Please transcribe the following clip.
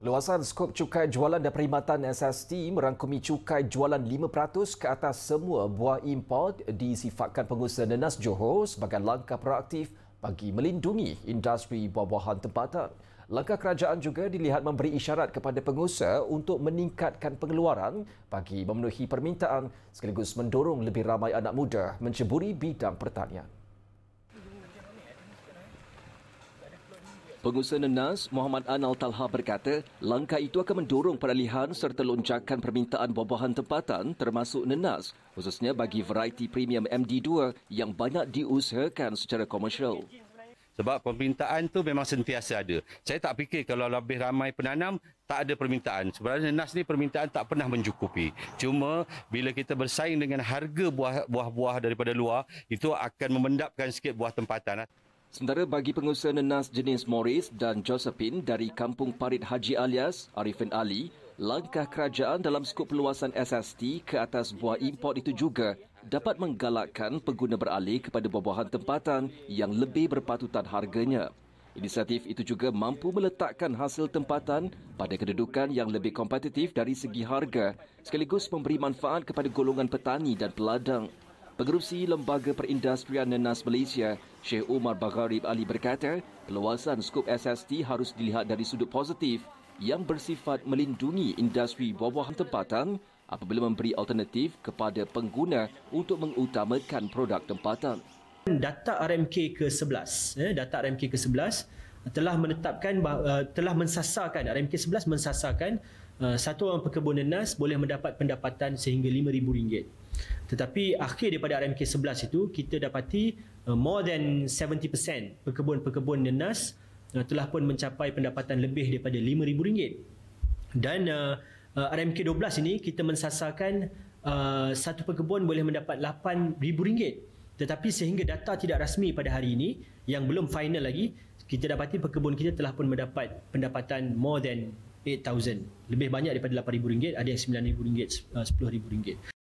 Luasan skop cukai jualan dan perkhidmatan SST merangkumi cukai jualan 5% ke atas semua buah import disifatkan pengusaha nenas Johor sebagai langkah proaktif bagi melindungi industri buah-buahan tempatan. Langkah kerajaan juga dilihat memberi isyarat kepada pengusaha untuk meningkatkan pengeluaran bagi memenuhi permintaan sekaligus mendorong lebih ramai anak muda menceburi bidang pertanian. Pengusaha nenas Muhammad Anal Talha berkata, langkah itu akan mendorong peralihan serta lonjakan permintaan buah-buahan tempatan termasuk nenas, khususnya bagi variety premium MD2 yang banyak diusahakan secara komersial. Sebab permintaan tu memang sentiasa ada. Saya tak fikir kalau lebih ramai penanam, tak ada permintaan. Sebenarnya nenas ni permintaan tak pernah mencukupi. Cuma bila kita bersaing dengan harga buah-buah daripada luar, itu akan memendapkan sikit buah tempatan. Sementara bagi pengusaha nenas jenis Morris dan Josephine dari Kampung Parit Haji Alias, Arifin Ali, langkah kerajaan dalam skop peluasan SST ke atas buah import itu juga dapat menggalakkan pengguna beralih kepada buah-buahan tempatan yang lebih berpatutan harganya. Inisiatif itu juga mampu meletakkan hasil tempatan pada kedudukan yang lebih kompetitif dari segi harga sekaligus memberi manfaat kepada golongan petani dan peladang. Pengerusi Lembaga Perindustrian Nenas Malaysia, Syekh Umar Bagharib Ali berkata, peluasan skop SST harus dilihat dari sudut positif yang bersifat melindungi industri buah-buahan tempatan apabila memberi alternatif kepada pengguna untuk mengutamakan produk tempatan. Data RMK ke-11, data RMK ke-11 telah menetapkan telah mensasarkan RMK 11 mensasarkan satu orang pekebun nenas boleh mendapat pendapatan sehingga RM5,000. Tetapi akhir daripada RMK 11 itu kita dapati more than 70% pekebun-pekebun nenas telah pun mencapai pendapatan lebih daripada RM5,000. Dan RMK 12 ini kita mensasarkan satu pekebun boleh mendapat RM8,000. Tetapi sehingga data tidak rasmi pada hari ini yang belum final lagi, kita dapati pekebun kita telah pun mendapat pendapatan more than 8,000. Lebih banyak daripada RM8,000, ada yang RM9,000, RM10,000.